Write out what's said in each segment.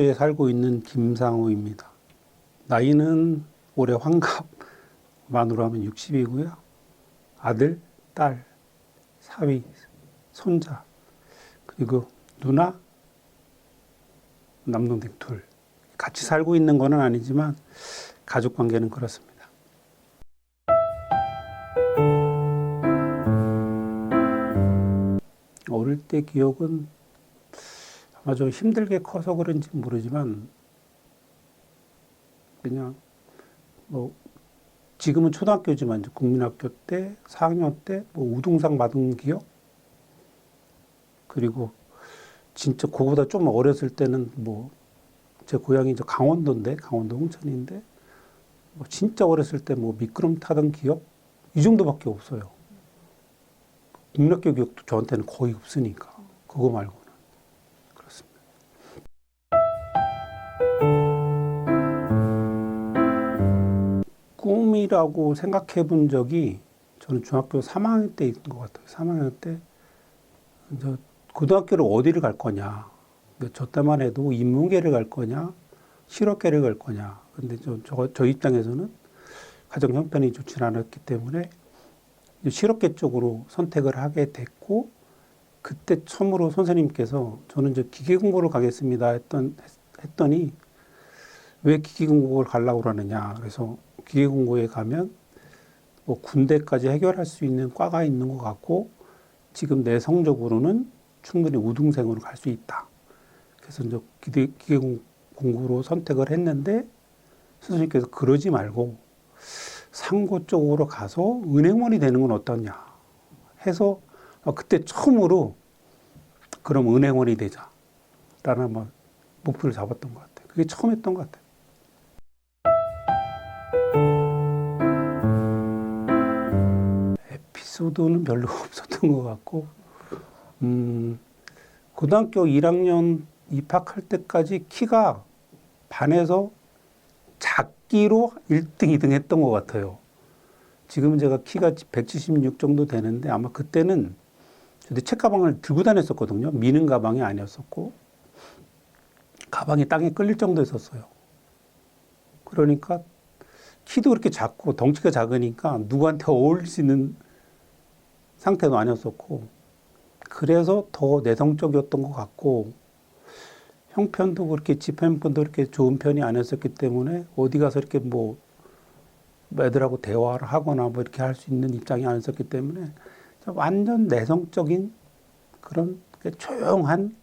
충주에 살고 있는 김상우입니다. 나이는 올해 환갑 만으로 하면 60이고요. 아들, 딸, 사위, 손자, 그리고 누나, 남동생 둘. 같이 살고 있는 건 아니지만 가족 관계는 그렇습니다. 어릴 때 기억은 아마 좀 힘들게 커서 그런지 모르지만 그냥 뭐 지금은 초등학교지만 국민학교 때 4학년 때 뭐 우등상 받은 기억, 그리고 진짜 그거보다 좀 어렸을 때는 뭐 제 고향이 저 강원도인데, 강원도 홍천인데 뭐 진짜 어렸을 때 뭐 미끄럼 타던 기억 이 정도밖에 없어요. 국민학교 기억도 저한테는 거의 없으니까 그거 말고는. 그렇습니다. 꿈이라고 생각해 본 적이 저는 중학교 3학년 때 있는 것 같아요. 3학년 때 저 고등학교를 어디를 갈 거냐. 저 때만 해도 인문계를 갈 거냐, 실업계를 갈 거냐. 근데 저 입장에서는 가정 형편이 좋지 않았기 때문에 실업계 쪽으로 선택을 하게 됐고, 그때 처음으로 선생님께서 저는 저 기계 공부를 가겠습니다 했더니 왜 기계 공부를 가려고 그러느냐. 그래서 기계 공부에 가면 뭐 군대까지 해결할 수 있는 과가 있는 것 같고, 지금 내 성적으로는 충분히 우등생으로 갈 수 있다. 그래서 이제 기계 공부로 선택을 했는데, 선생님께서 그러지 말고 상고 쪽으로 가서 은행원이 되는 건 어떠냐 해서 그때 처음으로 그럼 은행원이 되자라는 목표를 잡았던 것 같아요. 그게 처음 했던 것 같아요. 에피소드는 별로 없었던 것 같고, 고등학교 1학년 입학할 때까지 키가 반에서 작기로 1등, 2등 했던 것 같아요. 지금은 제가 키가 176 정도 되는데 아마 그때는 책가방을 들고 다녔었거든요. 미는 가방이 아니었었고 가방이 땅에 끌릴 정도였었어요. 그러니까 키도 그렇게 작고 덩치가 작으니까 누구한테 어울릴 수 있는 상태도 아니었었고, 그래서 더 내성적이었던 것 같고, 형편도 그렇게 집 형편도 그렇게 좋은 편이 아니었었기 때문에 어디 가서 이렇게 뭐 애들하고 대화를 하거나 뭐 이렇게 할 수 있는 입장이 아니었기 때문에 완전 내성적인 그런 조용한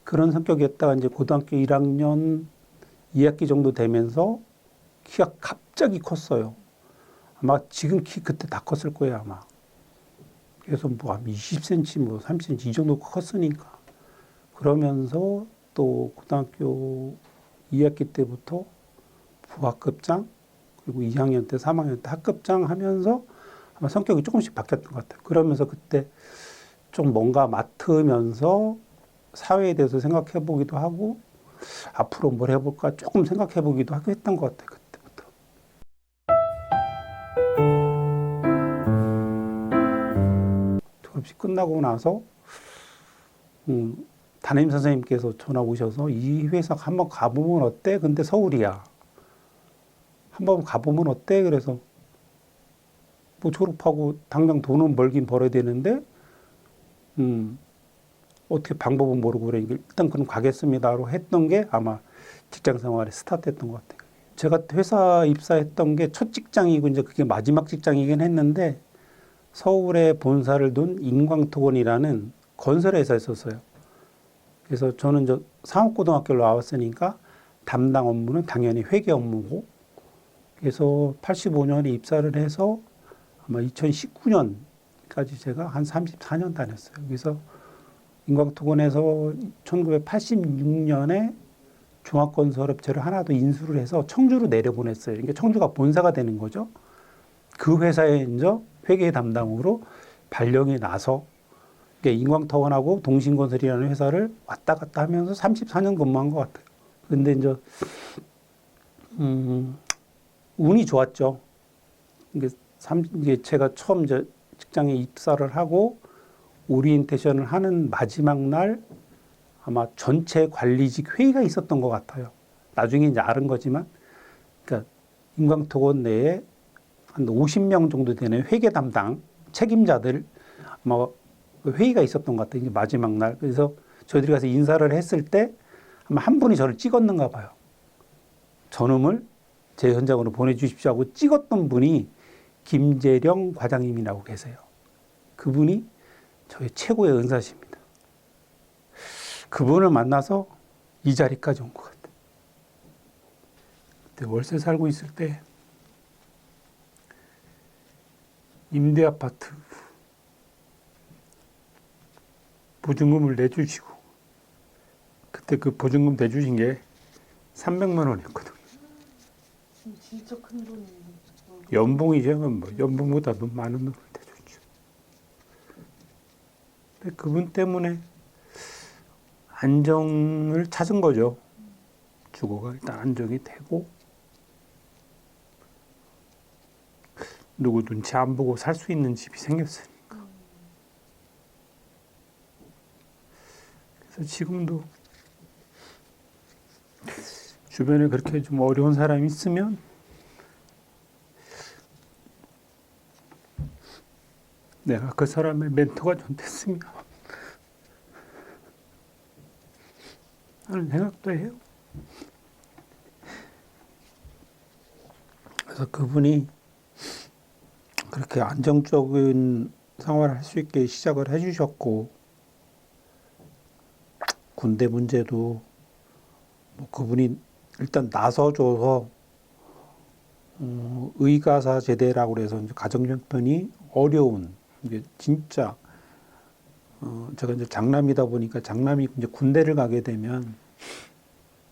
그런 성격이었다가 이제 고등학교 1학년 2학기 정도 되면서 키가 갑자기 컸어요. 아마 지금 키 그때 다 컸을 거예요, 아마. 그래서 뭐 한 20cm, 뭐 30cm 이 정도 컸으니까. 그러면서 또 고등학교 2학기 때부터 부학급장, 그리고 2학년 때, 3학년 때 학급장 하면서 아마 성격이 조금씩 바뀌었던 것 같아요. 그러면서 그때 좀 뭔가 맡으면서 사회에 대해서 생각해 보기도 하고, 앞으로 뭘 해볼까 조금 생각해 보기도 하고 했던 것 같아요, 그때부터. 졸업식 끝나고 나서, 담임 선생님께서 전화 오셔서 이 회사 한번 가보면 어때? 근데 서울이야. 한번 가보면 어때? 그래서 뭐 졸업하고 당장 돈은 벌긴 벌어야 되는데, 어떻게 방법은 모르고 그러니까 일단 그럼 가겠습니다로 했던 게 아마 직장 생활에 스타트했던 것 같아요. 제가 회사 입사했던 게 첫 직장이고 이제 그게 마지막 직장이긴 했는데, 서울에 본사를 둔 인광토건이라는 건설회사에 있었어요. 그래서 저는 저 상업고등학교를 나왔으니까 담당 업무는 당연히 회계 업무고, 그래서 85년에 입사를 해서 아마 2019년까지 제가 한 34년 다녔어요. 그래서 인광토건에서 1986년에 종합건설업체를 하나 더 인수를 해서 청주로 내려보냈어요. 그러니까 청주가 본사가 되는 거죠. 그 회사에 이제 회계 담당으로 발령이 나서 인광토건하고 동신건설이라는 회사를 왔다 갔다 하면서 34년 근무한 것 같아요. 근데 이제 운이 좋았죠. 이게 제가 처음 이제 직장에 입사를 하고 오리엔테이션을 하는 마지막 날 아마 전체 관리직 회의가 있었던 것 같아요. 나중에 이제 알은 거지만, 그러니까 인광토건 내에 한 50명 정도 되는 회계 담당 책임자들 아마 회의가 있었던 것 같아요. 이제 마지막 날. 그래서 저희들이 가서 인사를 했을 때 아마 한 분이 저를 찍었는가 봐요. 저놈을 제 현장으로 보내주십시오 하고 찍었던 분이 김재령 과장님이라고 계세요. 그분이 저의 최고의 은사십니다. 그분을 만나서 이 자리까지 온 것 같아요. 그때 월세 살고 있을 때 임대 아파트 보증금을 내주시고, 그때 그 보증금 내주신 게 300만 원이었거든요. 진짜 큰 돈이에요. 연봉이죠. 뭐 연봉보다 더 많은 돈을 내줬죠. 근데 그분 때문에 안정을 찾은 거죠. 주거가 일단 안정이 되고, 누구 눈치 안 보고 살 수 있는 집이 생겼으니까. 그래서 지금도 주변에 그렇게 좀 어려운 사람이 있으면 내가 그 사람의 멘토가 좀 됐으면 하는 생각도 해요. 그래서 그분이 그렇게 안정적인 생활을 할 수 있게 시작을 해주셨고, 군대 문제도 뭐 그분이 일단 나서줘서 의가사 제대라고 그래서 이제 가정형편이 어려운, 이게 진짜 제가 이제 장남이다 보니까 장남이 이제 군대를 가게 되면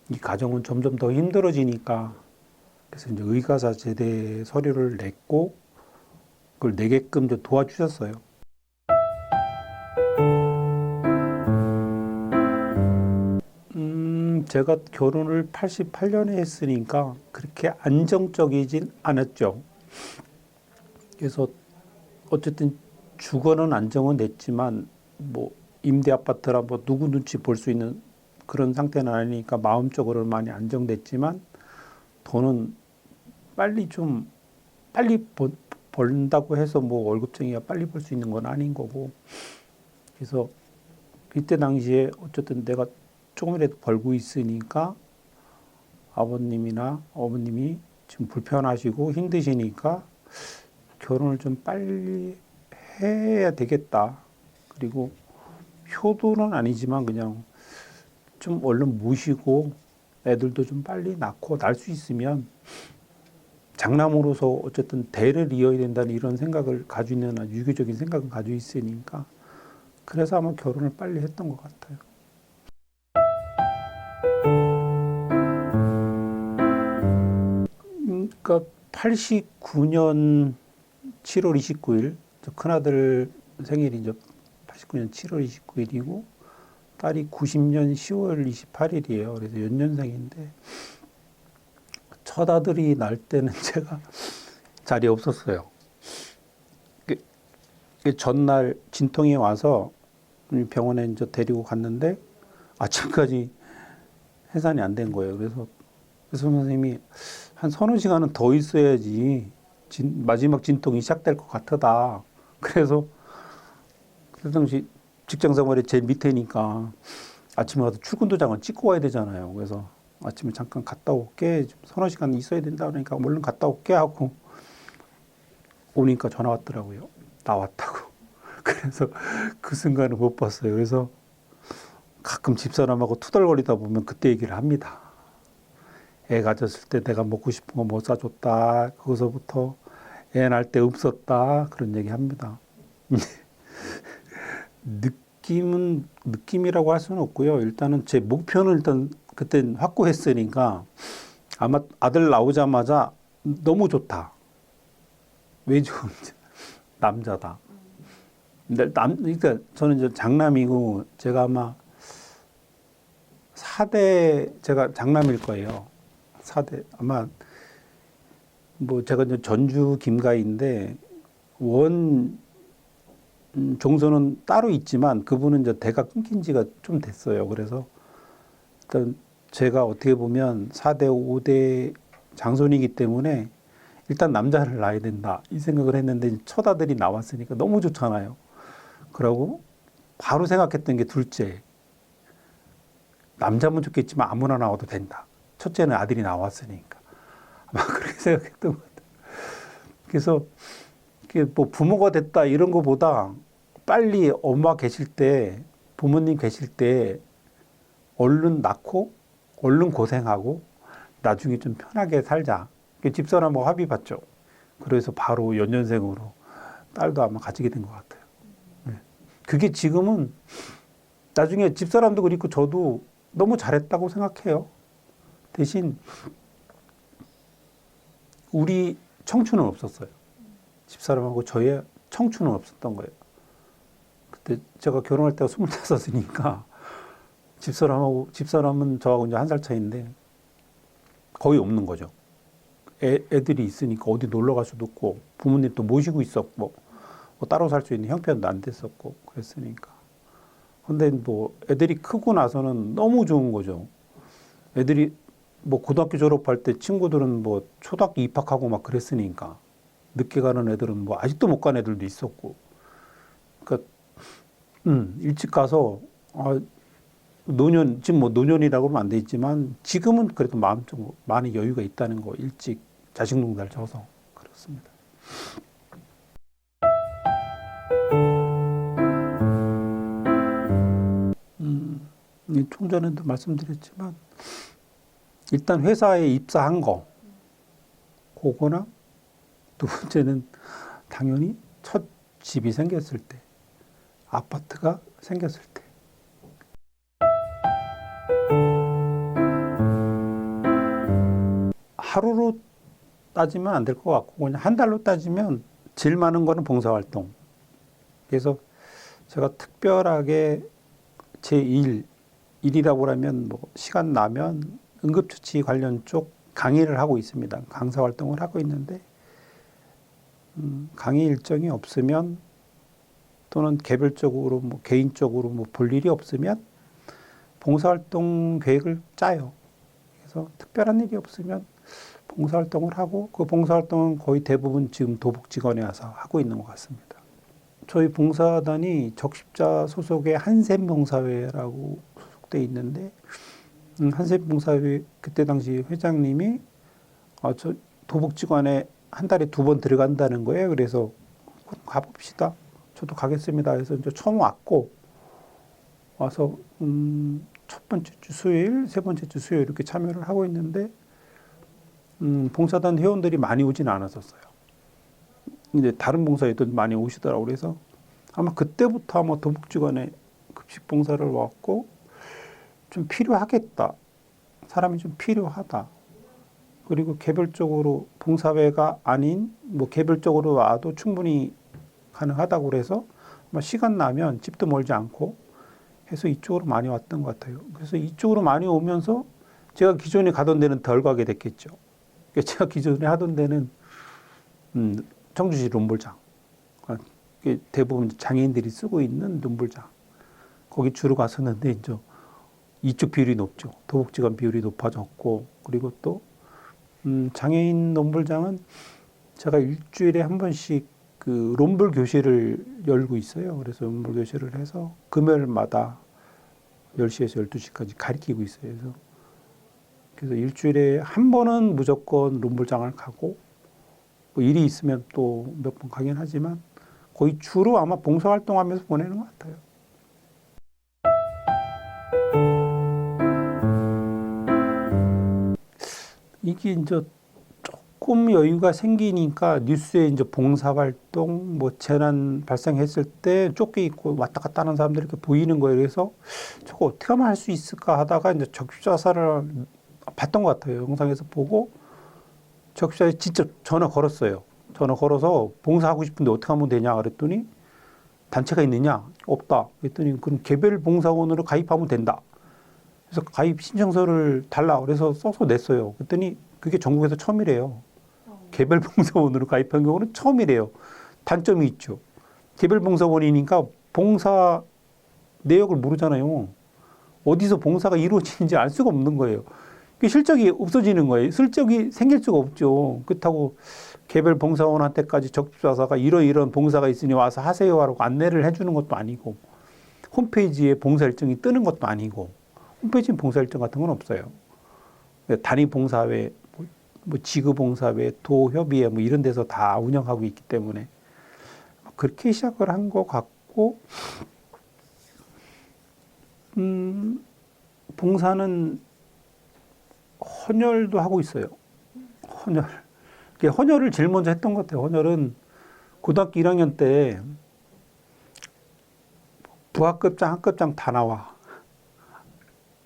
이 가정은 점점 더 힘들어지니까, 그래서 이제 의가사 제대 서류를 냈고 그걸 내게끔 이제 도와주셨어요. 제가 결혼을 88년에 했으니까 그렇게 안정적이진 않았죠. 그래서 어쨌든 주거는 안정은 됐지만 뭐 임대 아파트라 뭐 누구 눈치 볼 수 있는 그런 상태는 아니니까 마음적으로는 많이 안정됐지만, 돈은 빨리 벌다고 해서 뭐 월급쟁이가 빨리 벌 수 있는 건 아닌 거고, 그래서 이때 당시에 어쨌든 내가 조금이라도 벌고 있으니까 아버님이나 어머님이 지금 불편하시고 힘드시니까 결혼을 좀 빨리 해야 되겠다. 그리고 효도는 아니지만 그냥 좀 얼른 모시고 애들도 좀 빨리 낳고 날 수 있으면 장남으로서 어쨌든 대를 이어야 된다는 이런 생각을 가지고 있는, 유교적인 생각을 가지고 있으니까 그래서 아마 결혼을 빨리 했던 것 같아요. 그러니까 89년 7월 29일 저 큰아들 생일이 이제 89년 7월 29일이고 딸이 90년 10월 28일이에요. 그래서 연년생인데 첫 아들이 날 때는 제가 자리에 없었어요. 전날 진통이 와서 병원에 이제 데리고 갔는데 아침까지 해산이 안 된 거예요. 그래서 선생님이 한 서너 시간은 더 있어야지 마지막 진통이 시작될 것 같다. 그래서 그 당시 직장 생활이 제일 밑에니까 아침에 가서 출근 도장을 찍고 와야 되잖아요. 그래서 아침에 잠깐 갔다 올게, 서너 시간 있어야 된다 그러니까 얼른 갔다 올게 하고 오니까 전화 왔더라고요. 나왔다고. 그래서 그 순간을 못 봤어요. 그래서 가끔 집사람하고 투덜거리다 보면 그때 얘기를 합니다. 애 가졌을 때 내가 먹고 싶은 거 못 사줬다. 거기서부터 애 낳을 때 없었다. 그런 얘기 합니다. 느낌이라고 할 수는 없고요. 일단은 제 목표는 일단 그때 확고했으니까 아마 아들 나오자마자 너무 좋다. 왜 좋은지. 남자다. 근데 그러니까 저는 이제 장남이고 제가 아마 4대 제가 장남일 거예요. 4대 아마 뭐 제가 이제 전주 김가희인데 종소는 따로 있지만 그분은 이제 대가 끊긴 지가 좀 됐어요. 그래서 일단 제가 어떻게 보면 4대, 5대 장손이기 때문에 일단 남자를 낳아야 된다 이 생각을 했는데 첫 아들이 나왔으니까 너무 좋잖아요. 그러고 바로 생각했던 게 둘째. 남자면 좋겠지만 아무나 나와도 된다. 첫째는 아들이 나왔으니까. 아마 그렇게 생각했던 것 같아요. 그래서 이게 뭐 부모가 됐다 이런 거보다 빨리 엄마 계실 때, 부모님 계실 때 얼른 낳고 얼른 고생하고 나중에 좀 편하게 살자. 집사람하고 합의 봤죠. 그래서 바로 연년생으로 딸도 아마 가지게 된 것 같아요. 네. 그게 지금은 나중에 집사람도 그렇고 저도 너무 잘했다고 생각해요. 대신 우리 청춘은 없었어요. 집사람하고 저의 청춘은 없었던 거예요. 그때 제가 결혼할 때가 25이니까 집사람은 저하고 이제 한 살 차이인데 거의 없는 거죠. 애들이 있으니까 어디 놀러 갈 수도 없고 부모님도 모시고 있었고 뭐 따로 살 수 있는 형편도 안 됐었고 그랬으니까. 근데 뭐 애들이 크고 나서는 너무 좋은 거죠. 애들이 뭐 고등학교 졸업할 때 친구들은 뭐 초등학교 입학하고 막 그랬으니까 늦게 가는 애들은 뭐 아직도 못 간 애들도 있었고. 그러니까 일찍 가서 노년 지금 뭐 노년이라고 하면 안 되지만 지금은 그래도 마음적으로 많이 여유가 있다는 거 일찍 자식 농사를 져서 그렇습니다. 좀 전에도 말씀드렸지만 일단 회사에 입사한 거 그거나 두 번째는 당연히 첫 집이 생겼을 때 아파트가 생겼을 때 하루로 따지면 안 될 것 같고 그냥 한 달로 따지면 제일 많은 거는 봉사활동. 그래서 제가 특별하게 제 일이라고 하면 뭐 시간 나면 응급처치 관련 쪽 강의를 하고 있습니다. 강사 활동을 하고 있는데 강의 일정이 없으면 또는 개별적으로 뭐 개인적으로 뭐 볼 일이 없으면 봉사활동 계획을 짜요. 그래서 특별한 일이 없으면 봉사활동을 하고 그 봉사활동은 거의 대부분 지금 도복직원에 와서 하고 있는 것 같습니다. 저희 봉사단이 적십자 소속의 한샘봉사회라고 소속돼 있는데 한샘봉사회 그때 당시 회장님이 저 도복직원에 한 달에 2번 들어간다는 거예요. 그래서 가봅시다. 저도 가겠습니다. 그래서 이제 처음 왔고 와서 첫 번째 주 수요일, 세 번째 주 수요일 이렇게 참여를 하고 있는데 봉사단 회원들이 많이 오진 않았었어요. 근데 다른 봉사회도 많이 오시더라고요. 그래서 아마 그때부터 아마 도복직원에 급식 봉사를 왔고 좀 필요하겠다. 사람이 좀 필요하다. 그리고 개별적으로 봉사회가 아닌 뭐 개별적으로 와도 충분히 가능하다고 그래서 아마 시간 나면 집도 멀지 않고 해서 이쪽으로 많이 왔던 것 같아요. 그래서 이쪽으로 많이 오면서 제가 기존에 가던 데는 덜 가게 됐겠죠. 제가 기존에 하던 데는 청주시 룸볼장, 대부분 장애인들이 쓰고 있는 룸볼장 거기 주로 갔었는데 이제 이쪽 비율이 높죠. 도복직원 비율이 높아졌고 그리고 또 장애인 룸볼장은 제가 일주일에 한 번씩 그 롬볼 교실을 열고 있어요. 그래서 롬볼 교실을 해서 금요일마다 10시에서 12시까지 가르치고 있어요. 그래서 일주일에 한 번은 무조건 롬볼장을 가고 뭐 일이 있으면 또 몇 번 가긴 하지만 거의 주로 아마 봉사활동하면서 보내는 것 같아요. 이게 이제 조금 여유가 생기니까 뉴스에 이제 봉사활동, 뭐 재난 발생했을 때 쫓겨 있고 왔다 갔다 하는 사람들이 이렇게 보이는 거예요. 그래서 저거 어떻게 하면 할 수 있을까 하다가 이제 적십자사를 봤던 것 같아요. 영상에서 보고 적십자에 직접 전화 걸었어요. 전화 걸어서 봉사하고 싶은데 어떻게 하면 되냐 그랬더니 단체가 있느냐? 없다. 그랬더니 그럼 개별 봉사원으로 가입하면 된다. 그래서 가입 신청서를 달라. 그래서 써서 냈어요. 그랬더니 그게 전국에서 처음이래요. 개별 봉사원으로 가입한 경우는 처음이래요. 단점이 있죠. 개별봉사원이니까 봉사 내역을 모르잖아요. 어디서 봉사가 이루어지는지 알 수가 없는 거예요. 그 실적이 없어지는 거예요. 실적이 생길 수가 없죠. 그렇다고 개별 봉사원한테까지 적립자사가 이런 봉사가 있으니 와서 하세요 하라고 안내를 해주는 것도 아니고 홈페이지에 봉사 일정이 뜨는 것도 아니고 홈페이지에 봉사 일정 같은 건 없어요. 단위 봉사회, 뭐 지구 봉사회, 도협의회 뭐 이런 데서 다 운영하고 있기 때문에 그렇게 시작을 한 것 같고, 봉사는 헌혈도 하고 있어요. 헌혈. 헌혈을 제일 먼저 했던 것 같아요. 헌혈은 고등학교 1학년 때 부하급장, 하급장 다 나와.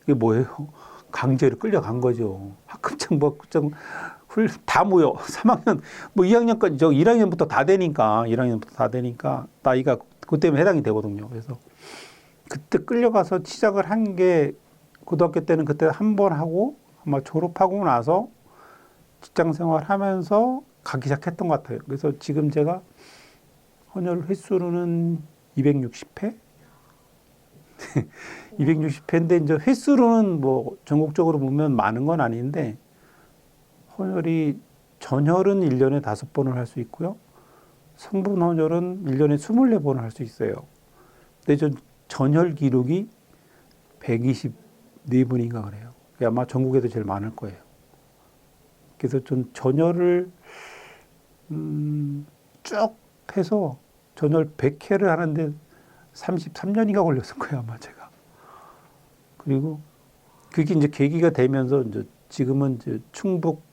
이게 뭐예요? 강제로 끌려간 거죠. 하급장, 부하급장 다 모여. 3학년, 뭐 2학년까지, 1학년부터 다 되니까, 1학년부터 다 되니까, 나이가 그때면 해당이 되거든요. 그래서 그때 끌려가서 시작을 한 게 고등학교 때는 그때 한 번 하고 아마 졸업하고 나서 직장 생활 하면서 가기 시작했던 것 같아요. 그래서 지금 제가 헌혈 횟수로는 260회? 260회인데 이제 횟수로는 뭐 전국적으로 보면 많은 건 아닌데 헌혈이 전혈은 1년에 5번을 할 수 있고요. 성분 헌혈은 1년에 24번을 할 수 있어요. 근데 저 전혈 기록이 124번인가 그래요. 그게 아마 전국에도 제일 많을 거예요. 그래서 전 전혈을 쭉 해서 전혈 100회를 하는데 33년인가 걸렸을 거예요, 아마 제가. 그리고 그게 이제 계기가 되면서 이제 지금은 이제 충북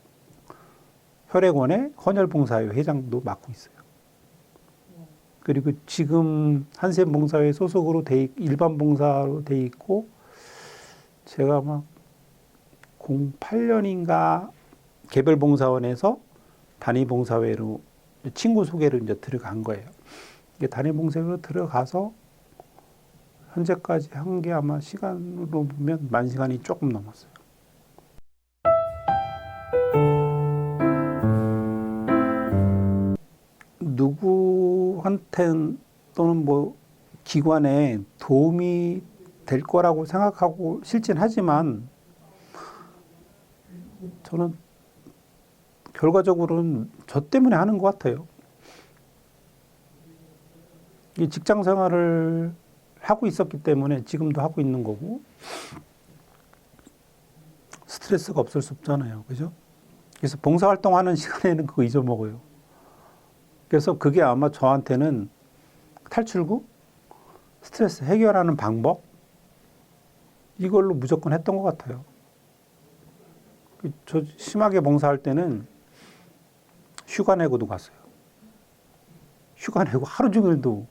혈액원의 헌혈봉사회 회장도 맡고 있어요. 그리고 지금 한센봉사회 소속으로 일반 봉사로 돼 있고, 제가 막 08년인가 개별봉사원에서 단위봉사회로 친구 소개를 이제 들어간 거예요. 이게 단위봉사회로 들어가서 현재까지 한 게 아마 시간으로 보면 10,000시간이 조금 넘었어요. 누구한텐 또는 뭐 기관에 도움이 될 거라고 생각하고 실진 하지만 저는 결과적으로는 저 때문에 하는 것 같아요. 이 직장 생활을 하고 있었기 때문에 지금도 하고 있는 거고 스트레스가 없을 수 없잖아요. 그죠? 그래서 봉사활동하는 시간에는 그거 잊어먹어요. 그래서 그게 아마 저한테는 탈출구, 스트레스 해결하는 방법, 이걸로 무조건 했던 것 같아요. 저 심하게 봉사할 때는 휴가 내고도 갔어요. 휴가 내고 하루 종일도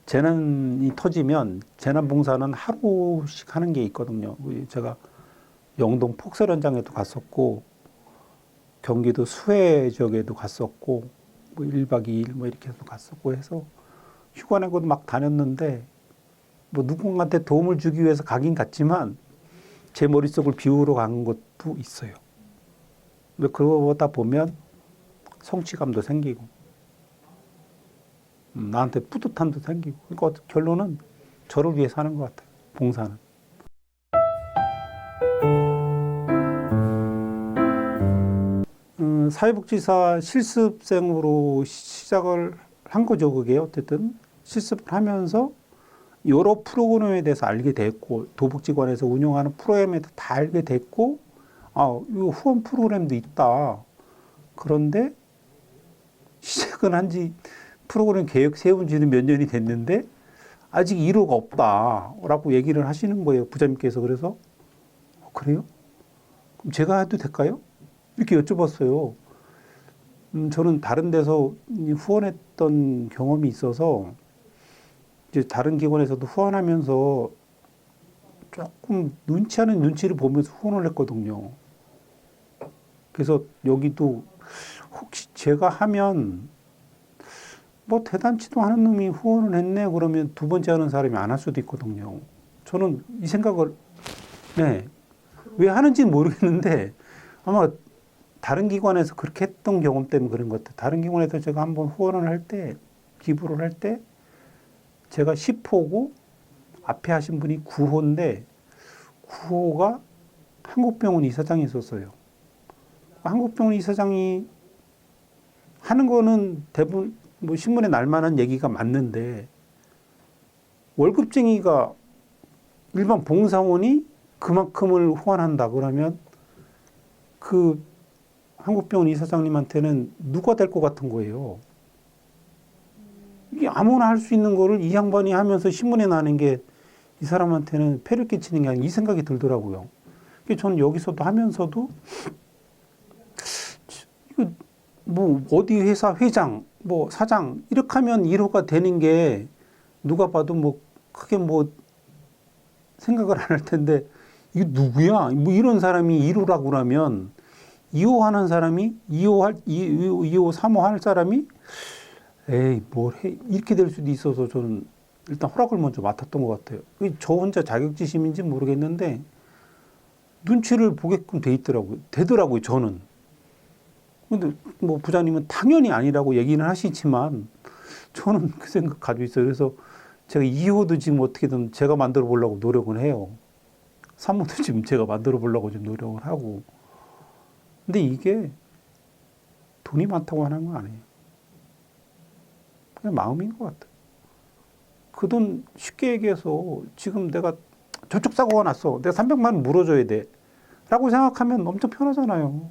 재난이 터지면 재난봉사는 하루씩 하는 게 있거든요. 제가 영동 폭설 현장에도 갔었고 경기도 수해 지역에도 갔었고 뭐 1박 2일 뭐 이렇게 해서 갔었고 해서 휴가 내고도 막 다녔는데 뭐 누군가한테 도움을 주기 위해서 가긴 갔지만 제 머릿속을 비우러 간 것도 있어요. 근데 그거보다 보면 성취감도 생기고 나한테 뿌듯함도 생기고 그러니까 결론은 저를 위해 사는 것 같아요. 봉사는. 사회복지사 실습생으로 시작을 한 거죠. 그게 어쨌든 실습을 하면서 여러 프로그램에 대해서 알게 됐고 도복지관에서 운영하는 프로그램에 대해서 다 알게 됐고 이거 후원 프로그램도 있다. 그런데 시작은 한지 프로그램 계획 세운 지는 몇 년이 됐는데 아직 1호가 없다라고 얘기를 하시는 거예요. 부장님께서. 그래서 그래요? 그럼 제가 해도 될까요? 이렇게 여쭤봤어요. 저는 다른 데서 후원했던 경험이 있어서 이제 다른 기관에서도 후원하면서 조금 눈치 하는 눈치를 보면서 후원을 했거든요. 그래서 여기도 혹시 제가 하면 뭐 대단치도 않은 놈이 후원을 했네 그러면 두 번째 하는 사람이 안 할 수도 있거든요. 저는 이 생각을 왜 하는지는 모르겠는데 아마 다른 기관에서 그렇게 했던 경험 때문에 그런 것 같아요. 다른 기관에서 제가 한번 후원을 할 때 기부를 할 때 제가 10호고 앞에 하신 분이 9호인데 9호가 한국병원 이사장이 있었어요. 한국병원 이사장이 하는 거는 대부분 뭐 신문에 날 만한 얘기가 맞는데 월급쟁이가 일반 봉사원이 그만큼을 후원한다 그러면 그 한국병원 이사장님한테는 누가 될 것 같은 거예요. 이게 아무나 할 수 있는 거를 이 양반이 하면서 신문에 나는 게 이 사람한테는 폐를 끼치는 게 아니라 이 생각이 들더라고요. 저는 여기서도 하면서도 이거 뭐 어디 회사 회장, 뭐 사장 이렇게 하면 1호가 되는 게 누가 봐도 뭐 크게 뭐 생각을 안 할 텐데 이거 누구야? 뭐 이런 사람이 1호라고 그러면 2호 하는 사람이 2호, 3호 할 사람이 에이 뭘 해? 이렇게 될 수도 있어서 저는 일단 허락을 먼저 맡았던 것 같아요. 저 혼자 자격지심인지 모르겠는데 눈치를 보게끔 돼 있더라고요. 되더라고요, 저는. 근데 뭐 부장님은 당연히 아니라고 얘기는 하시지만 저는 그 생각 가지고 있어요. 그래서 제가 2호도 지금 어떻게든 제가 만들어 보려고 노력을 해요. 3호도 지금 제가 만들어 보려고 지금 노력을 하고. 근데 이게 돈이 많다고 하는 건 아니에요. 그냥 마음인 것 같아요. 그 돈 쉽게 얘기해서 지금 내가 저쪽 사고가 났어. 내가 300만 원 물어줘야 돼. 라고 생각하면 엄청 편하잖아요.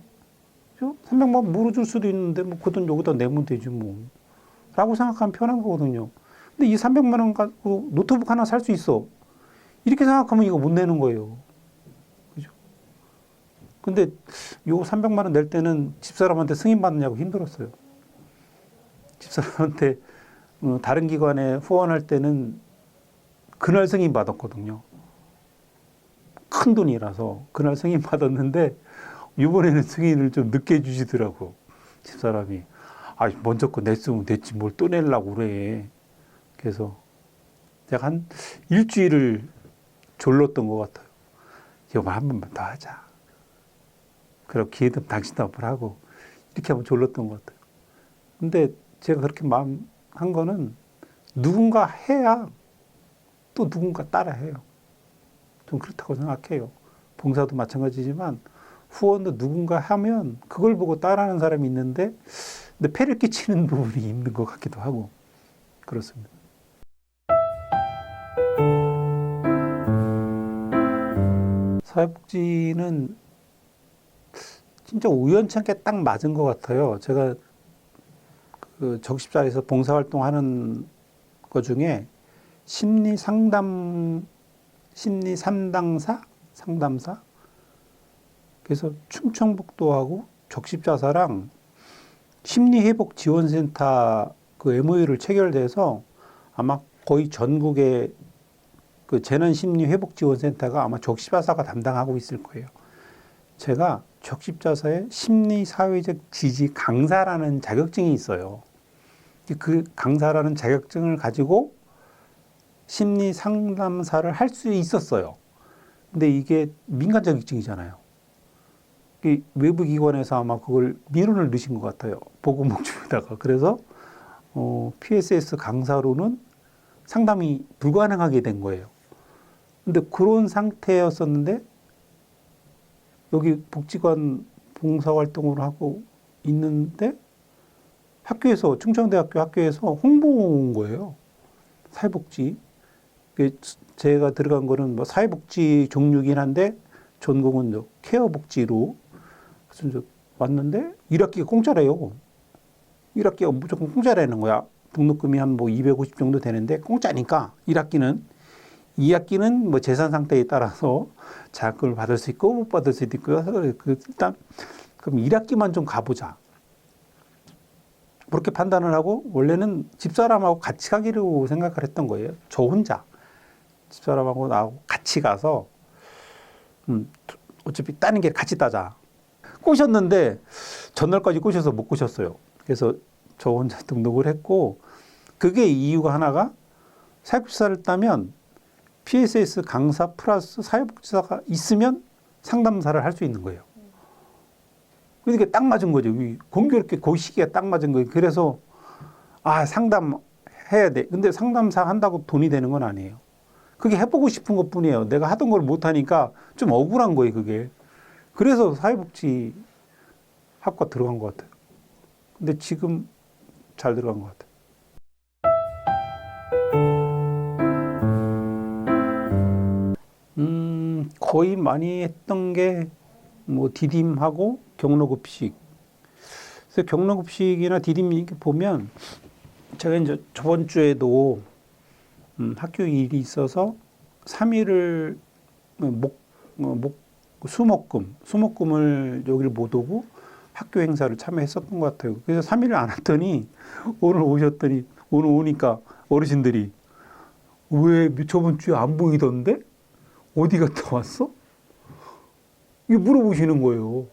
그죠? 300만 원 물어줄 수도 있는데 뭐 그 돈 여기다 내면 되지 뭐. 라고 생각하면 편한 거거든요. 근데 이 300만 원 가지고 노트북 하나 살 수 있어. 이렇게 생각하면 이거 못 내는 거예요. 그죠? 근데 요 300만 원 낼 때는 집사람한테 승인 받느냐고 힘들었어요. 집사람한테 다른 기관에 후원할 때는 그날 승인 받았거든요. 큰 돈이라서 그날 승인 받았는데 이번에는 승인을 좀 늦게 주시더라고. 집사람이. 아, 먼저 거 냈으면 됐지 뭘 또 내려고 그래. 그래서 제가 한 일주일을 졸랐던 것 같아요. 여보 한 번만 더 하자. 그리고 기회 되면 당신도 한번 하고 이렇게 하면 졸랐던 것 같아요. 근데 제가 그렇게 마음 한 거는 누군가 해야 또 누군가 따라 해요. 좀 그렇다고 생각해요. 봉사도 마찬가지지만 후원도 누군가 하면 그걸 보고 따라하는 사람이 있는데 근데 폐를 끼치는 부분이 있는 것 같기도 하고 그렇습니다. 사회복지는 진짜 우연찮게 딱 맞은 것 같아요. 제가 그 적십자에서 봉사활동하는 것 중에 심리 상담사? 그래서 충청북도하고 적십자사랑 심리회복지원센터 그 MOU를 체결돼서 아마 거의 전국의 그 재난심리회복지원센터가 아마 적십자사가 담당하고 있을 거예요. 제가 적십자사의 심리사회적 지지 강사라는 자격증이 있어요. 그 강사라는 자격증을 가지고 심리 상담사를 할 수 있었어요. 근데 이게 민간 자격증이잖아요. 외부 기관에서 아마 그걸 민원을 넣으신 것 같아요. 보건복지부에다가. 그래서 PSS 강사로는 상담이 불가능하게 된 거예요. 근데 그런 상태였었는데 여기 복지관 봉사활동을 하고 있는데 학교에서 충청대학교 학교에서 홍보 온 거예요. 사회복지. 제가 들어간 거는 뭐 사회복지 종류긴 한데 전공은 케어복지로 그래서 왔는데 1학기가 공짜래요. 1학기가 무조건 공짜라는 거야. 등록금이 한 뭐 250 정도 되는데 공짜니까 1학기는 2학기는 뭐 재산 상태에 따라서 자격을 받을 수 있고 못 받을 수도 있고요. 일단 그럼 1학기만 좀 가보자. 그렇게 판단을 하고 원래는 집사람하고 같이 가기로 생각을 했던 거예요. 저 혼자 집사람하고 나하고 같이 가서 어차피 따는 게 같이 따자. 꼬셨는데 전날까지 꼬셔서 못 꼬셨어요. 그래서 저 혼자 등록을 했고 그게 이유가 하나가 사회복지사를 따면 PSS 강사 플러스 사회복지사가 있으면 상담사를 할 수 있는 거예요. 그러니까 딱 맞은 거죠. 공교롭게 그 시기가 딱 맞은 거예요. 그래서 상담 해야 돼. 근데 상담사 한다고 돈이 되는 건 아니에요. 그게 해보고 싶은 것 뿐이에요. 내가 하던 걸 못하니까 좀 억울한 거예요, 그게. 그래서 사회복지 학과 들어간 것 같아요. 근데 지금 잘 들어간 것 같아요. 거의 많이 했던 게 뭐 디딤하고 경로급식. 그래서 경로급식이나 디딤 이렇게 보면 제가 이제 저번 주에도 학교 일이 있어서 3일을 수목금을 여기를 못 오고 학교 행사를 참여했었던 것 같아요. 그래서 3일을 안 왔더니 오늘 오셨더니 오늘 오니까 어르신들이 왜 저번 주에 안 보이던데? 어디 갔다 왔어? 이게 물어보시는 거예요.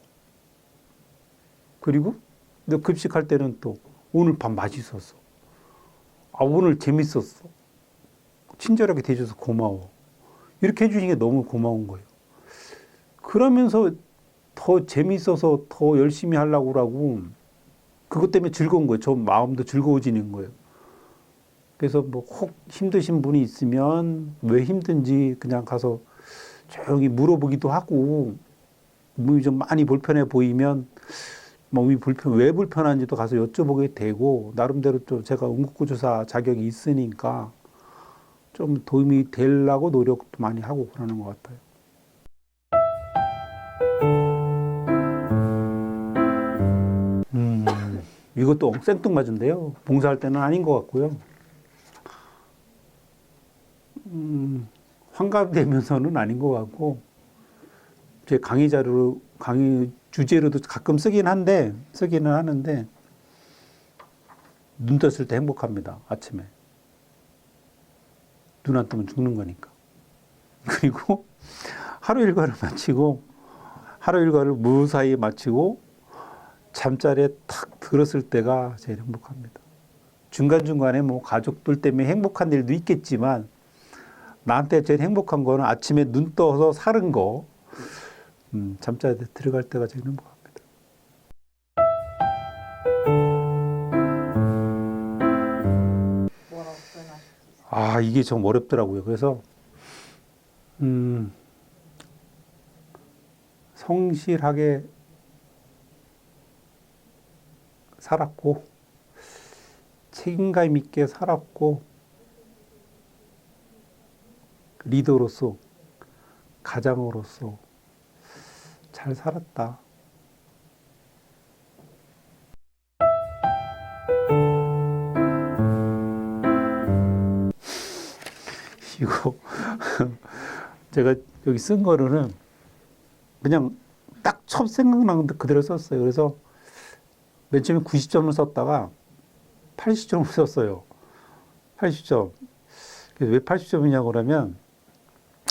그리고 너 급식할 때는 또 오늘 밥 맛있었어. 아, 오늘 재밌었어. 친절하게 대줘서 고마워. 이렇게 해주신 게 너무 고마운 거예요. 그러면서 더 재밌어서 더 열심히 하려고 하고 그것 때문에 즐거운 거예요. 저 마음도 즐거워지는 거예요. 그래서 뭐 혹 힘드신 분이 있으면 왜 힘든지 그냥 가서 조용히 물어보기도 하고 몸이 좀 많이 불편해 보이면 몸이 왜 불편한지도 가서 여쭤보게 되고 나름대로 또 제가 응급구조사 자격이 있으니까 좀 도움이 되려고 노력도 많이 하고 그러는 것 같아요. 이것도 생뚱맞은데요. 봉사할 때는 아닌 것 같고요. 환갑되면서는 아닌 것 같고 제 강의 주제로도 가끔 쓰기는 하는데 눈 떴을 때 행복합니다. 아침에 눈 안 뜨면 죽는 거니까. 그리고 하루 일과를 무사히 마치고 잠자리에 탁 들었을 때가 제일 행복합니다. 중간중간에 뭐 가족들 때문에 행복한 일도 있겠지만 나한테 제일 행복한 거는 아침에 눈 떠서 사는 거, 잠자리에 들어갈 때가 제일 행복합니다. 뭐라고 표현하실지. 아, 이게 좀 어렵더라고요. 그래서 성실하게 살았고 책임감 있게 살았고 리더로서 가장으로서 잘 살았다. 이거 제가 여기 쓴 거로는 그냥 딱 첫 생각난 데 그대로 썼어요. 그래서 맨 처음에 90점을 썼다가 80점을 썼어요. 80점. 그래서 왜 80점이냐고 그러면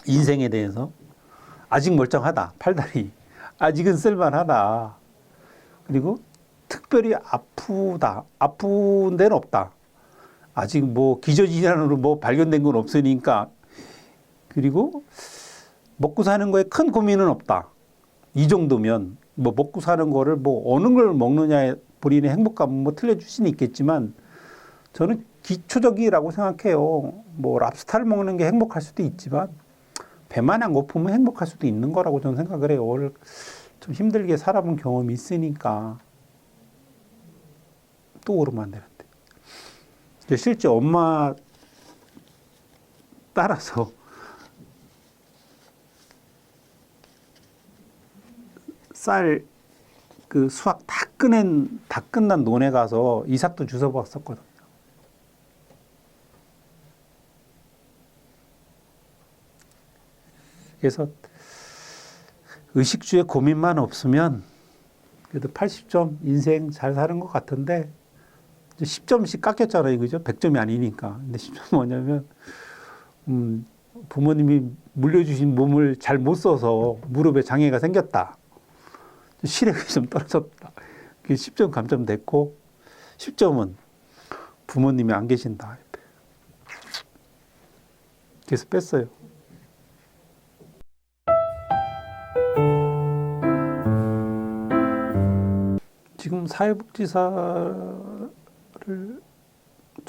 인생에 대해서 아직 멀쩡하다. 팔다리. 아직은 쓸만하다. 그리고 특별히 아프다. 아픈 데는 없다. 아직 뭐 기저질환으로 뭐 발견된 건 없으니까. 그리고 먹고 사는 거에 큰 고민은 없다. 이 정도면 뭐 먹고 사는 거를 뭐 어느 걸 먹느냐에 본인의 행복감은 뭐 틀려줄 수는 있겠지만 저는 기초적이라고 생각해요. 뭐 랍스타를 먹는 게 행복할 수도 있지만 배만 안 고프면 행복할 수도 있는 거라고 저는 생각을 해요. 오늘 좀 힘들게 살아본 경험이 있으니까 또 오르면 안 되는데. 실제 엄마 따라서 쌀 그 수확 다 끝난 논에 가서 이삭도 주워 봤었거든요. 그래서 의식주에 고민만 없으면 그래도 80점 인생 잘 사는 것 같은데 10점씩 깎였잖아요. 그죠? 100점이 아니니까. 근데 10점은 뭐냐면 부모님이 물려주신 몸을 잘 못 써서 무릎에 장애가 생겼다. 시력이 좀 떨어졌다. 그게 10점 감점됐고 10점은 부모님이 안 계신다. 그래서 뺐어요. 지금 사회복지사를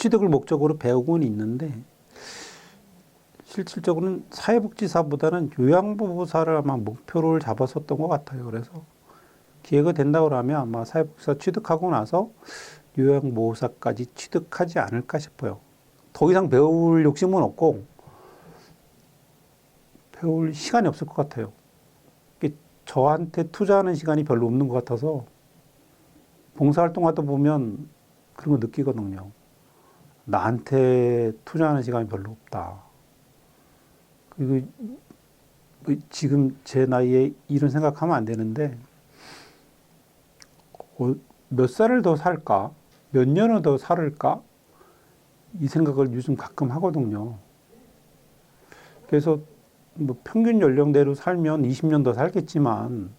취득을 목적으로 배우고는 있는데 실질적으로는 사회복지사보다는 요양보호사를 아마 목표를 잡았었던 것 같아요. 그래서 기회가 된다고 하면 아마 사회복지사 취득하고 나서 요양보호사까지 취득하지 않을까 싶어요. 더 이상 배울 욕심은 없고 배울 시간이 없을 것 같아요. 저한테 투자하는 시간이 별로 없는 것 같아서 봉사활동하다 보면 그런 거 느끼거든요. 나한테 투자하는 시간이 별로 없다. 그리고 지금 제 나이에 이런 생각하면 안 되는데 몇 살을 더 살까? 몇 년을 더 살을까? 이 생각을 요즘 가끔 하거든요. 그래서 뭐 평균 연령대로 살면 20년 더 살겠지만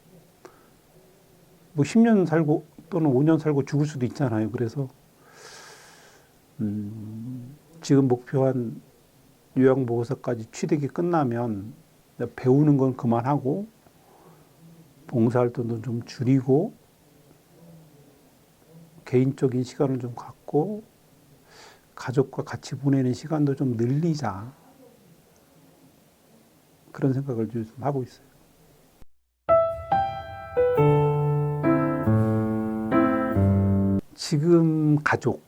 뭐 10년 살고 또는 5년 살고 죽을 수도 있잖아요. 그래서 지금 목표한 요양보호사까지 취득이 끝나면 배우는 건 그만하고 봉사활동도 좀 줄이고 개인적인 시간을 좀 갖고 가족과 같이 보내는 시간도 좀 늘리자. 그런 생각을 요즘 하고 있어요. 지금 가족,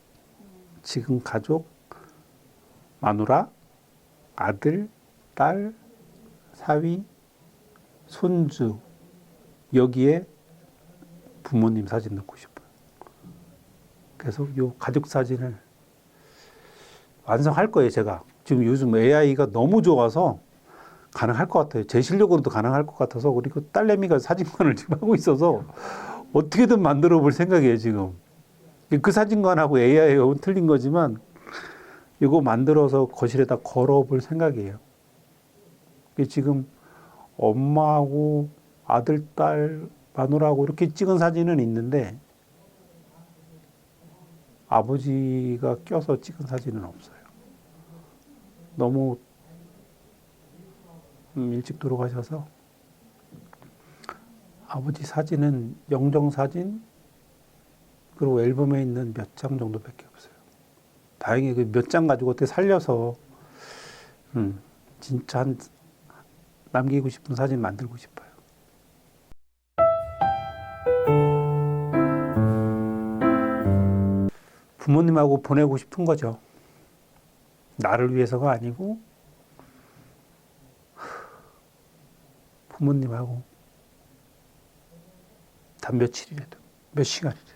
마누라, 아들, 딸, 사위, 손주, 여기에 부모님 사진 넣고 싶어요. 그래서 요 가족 사진을 완성할 거예요, 제가. 지금 요즘 AI가 너무 좋아서 가능할 것 같아요. 제 실력으로도 가능할 것 같아서. 그리고 딸내미가 사진관을 지금 하고 있어서 어떻게든 만들어 볼 생각이에요, 지금. 그 사진관하고 AI하고는 틀린 거지만 이거 만들어서 거실에다 걸어 볼 생각이에요. 지금 엄마하고 아들, 딸, 마누라하고 이렇게 찍은 사진은 있는데 아버지가 껴서 찍은 사진은 없어요. 너무 일찍 돌아가셔서 아버지 사진은 영정사진 그리고 앨범에 있는 몇 장 정도밖에 없어요. 다행히 그 몇 장 가지고 어떻게 살려서 진짜 남기고 싶은 사진 만들고 싶어요. 부모님하고 보내고 싶은 거죠. 나를 위해서가 아니고 부모님하고 단 며칠이라도 몇 시간이라도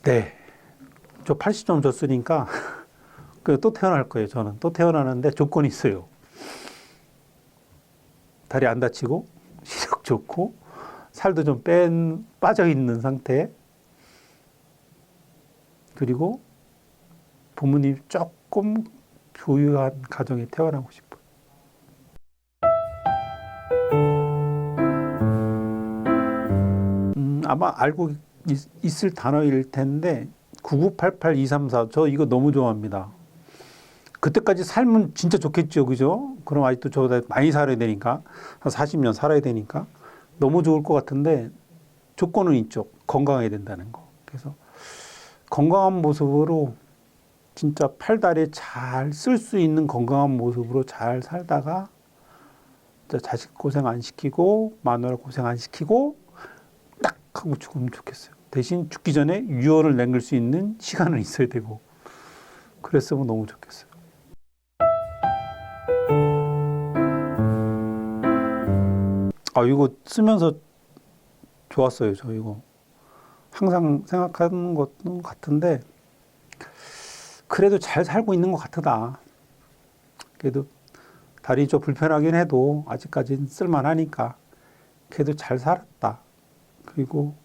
네, 저 80점 줬으니까 또 태어날 거예요. 저는 또 태어나는데 조건이 있어요. 다리 안 다치고 시력 좋고 살도 좀 빠져 있는 상태. 그리고 부모님 조금 부유한 가정에 태어나고 싶어요. 아마 알고 있을 단어일 텐데 9988234 저 이거 너무 좋아합니다. 그때까지 살면 진짜 좋겠죠, 그죠? 그럼 아직도 저보다 많이 살아야 되니까 한 40년 살아야 되니까 너무 좋을 것 같은데 조건은 있죠. 건강해야 된다는 거. 그래서 건강한 모습으로 진짜 팔다리 잘 쓸 수 있는 건강한 모습으로 잘 살다가 자식 고생 안 시키고 마누라 고생 안 시키고 딱 하고 죽으면 좋겠어요. 대신 죽기 전에 유언을 남길 수 있는 시간은 있어야 되고 그랬으면 너무 좋겠어요. 이거 쓰면서 좋았어요. 저 이거 항상 생각하는 것도 같은데 그래도 잘 살고 있는 것 같다. 그래도 다리 좀 불편하긴 해도 아직까지는 쓸만하니까 그래도 잘 살았다. 그리고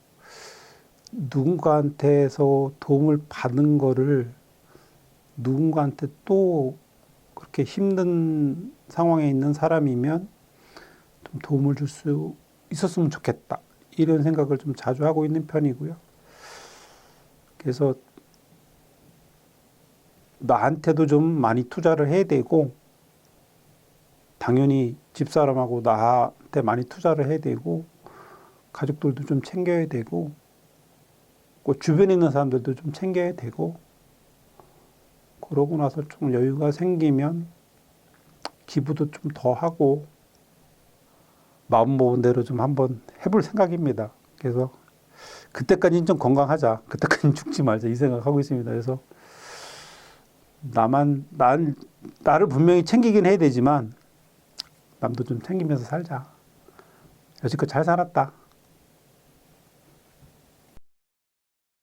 누군가한테서 도움을 받은 거를 누군가한테 또 그렇게 힘든 상황에 있는 사람이면 좀 도움을 줄 수 있었으면 좋겠다. 이런 생각을 좀 자주 하고 있는 편이고요. 그래서 나한테도 좀 많이 투자를 해야 되고 당연히 집사람하고 나한테 많이 투자를 해야 되고 가족들도 좀 챙겨야 되고 그 주변에 있는 사람들도 좀 챙겨야 되고 그러고 나서 좀 여유가 생기면 기부도 좀 더 하고 마음 먹은 대로 좀 한번 해볼 생각입니다. 그래서 그때까지는 좀 건강하자. 그때까지는 죽지 말자. 이 생각하고 있습니다. 그래서 나를 분명히 챙기긴 해야 되지만 남도 좀 챙기면서 살자. 여지껏 잘 살았다.